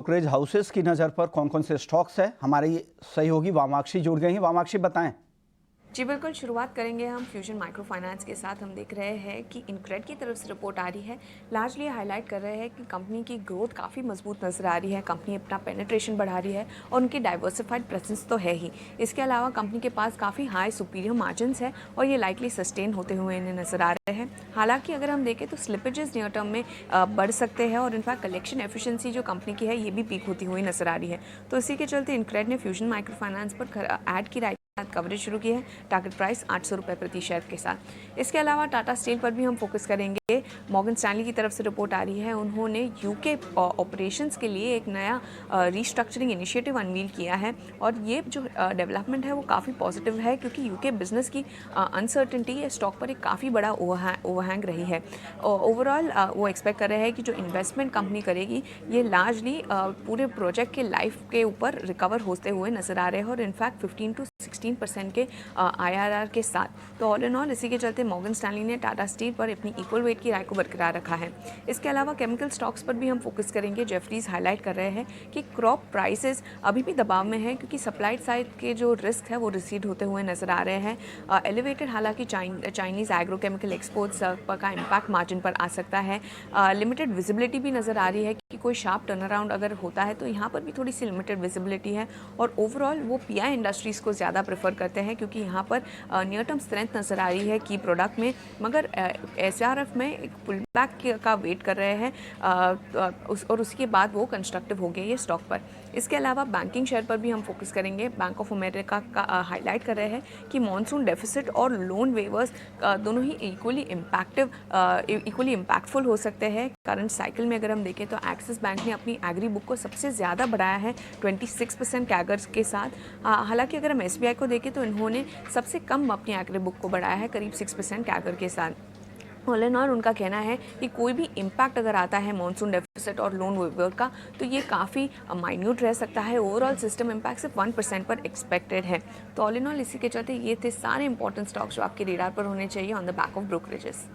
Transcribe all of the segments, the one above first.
Brokerage houses की नज़र पर कौन कौन से स्टॉक्स है, हमारी सहयोगी वामाक्षी जुड़ गई हैं। वामाक्षी बताएं। जी बिल्कुल, शुरुआत करेंगे हम फ्यूजन माइक्रो फाइनेंस के साथ। हम देख रहे हैं कि इनक्रेड की तरफ से रिपोर्ट आ रही है। लार्जली हाईलाइट कर रहे हैं कि कंपनी की ग्रोथ काफ़ी मजबूत नजर आ रही है, कंपनी अपना पेनिट्रेशन बढ़ा रही है और उनकी डाइवर्सिफाइड प्रेजेंस तो है ही। इसके अलावा कंपनी के पास काफ़ी हाई सुपीरियर मार्जिन्स है और ये लाइकली सस्टेन होते हुए इन्हें नजर आ रहे हैं। हालांकि अगर हम देखें तो स्लिपेजेस नियर टर्म में बढ़ सकते हैं और इनफैक्ट कलेक्शन एफिशिएंसी जो कंपनी की है ये भी पीक होती हुई नजर आ रही है। तो इसी के चलते इनक्रेड ने फ्यूजन माइक्रो फाइनेंस पर ऐड की कवरेज शुरू की है, टारगेट प्राइस 800 रुपये प्रति शेयर के साथ। इसके अलावा टाटा स्टील पर भी हम फोकस करेंगे। मॉर्गन स्टैनली की तरफ से रिपोर्ट आ रही है, उन्होंने यूके ऑपरेशंस के लिए एक नया रीस्ट्रक्चरिंग इनिशिएटिव अनवील किया है और ये जो डेवलपमेंट है वो काफ़ी पॉजिटिव है क्योंकि यूके बिजनेस की अनसर्टेनिटी स्टॉक पर एक काफ़ी बड़ा ओवरहैंग रही है। ओवरऑल वो एक्सपेक्ट कर रहे हैं कि जो इन्वेस्टमेंट कंपनी करेगी ये लार्जली पूरे प्रोजेक्ट के लाइफ के ऊपर रिकवर होते हुए नजर आ रहे हैं और इनफैक्ट 15 to 16% के IRR के साथ। तो ऑल इन ऑल इसी के चलते मॉर्गन स्टैनली ने टाटा स्टील पर अपनी इक्वल वेट की राय को बरकरार रखा है। इसके अलावा केमिकल स्टॉक्स पर भी हम फोकस करेंगे। जेफरीज हाईलाइट कर रहे हैं कि क्रॉप प्राइसेस अभी भी दबाव में है क्योंकि सप्लाई साइड के जो रिस्क है वो रिसीड होते हुए नजर आ रहे हैं। एलिवेटेड हालांकि चाइनीज़ एग्रोकेमिकल एक्सपोर्ट्स का इम्पैक्ट मार्जिन पर आ सकता है। लिमिटेड विजिबिलिटी भी नज़र आ रही है कि कोई शार्प टर्न अराउंड अगर होता है तो यहाँ पर भी थोड़ी सी लिमिटेड विजिबिलिटी है और ओवरऑल वो PI इंडस्ट्रीज़ को ज़्यादा प्रेफर करते हैं क्योंकि यहाँ पर नियर टर्म स्ट्रेंथ नज़र आ रही है की प्रोडक्ट में, मगर SRF में एक पुल बैक का वेट कर रहे हैं और उसके बाद वो कंस्ट्रक्टिव हो गए ये स्टॉक पर। इसके अलावा बैंकिंग शेयर पर भी हम फोकस करेंगे। बैंक ऑफ अमेरिका का हाईलाइट कर रहे हैं कि मॉनसून डेफिसिट और लोन वेवर्स दोनों ही इक्वली इम्पैक्टफुल हो सकते हैं। करंट साइकिल में अगर हम देखें तो एक्सिस बैंक ने अपनी एग्री बुक को सबसे ज़्यादा बढ़ाया है 26% कैगर के साथ। हालांकि अगर हम SBI को देखें तो इन्होंने सबसे कम अपनी एग्री बुक को बढ़ाया है करीब 6% कैगर के साथ। ऑल इन ऑल उनका कहना है कि कोई भी इम्पैक्ट अगर आता है मॉनसून डेफिसिट और लोन वेवर का तो ये काफ़ी माइन्यूट रह सकता है। ओवरऑल सिस्टम इम्पैक्ट सिर्फ 1% पर एक्सपेक्टेड है। तो ऑल इन ऑल इसी के चलते ये थे सारे इंपॉर्टेंट स्टॉक्स जो आपके रेडार पर होने चाहिए on the back of brokerages.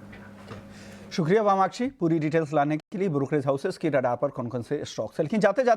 शुक्रिया वामाक्षी पूरी डिटेल्स लाने के लिए। ब्रोकरेज हाउसेस की रडार पर कौन कौन से स्टॉक्स है, लेकिन जाते जाते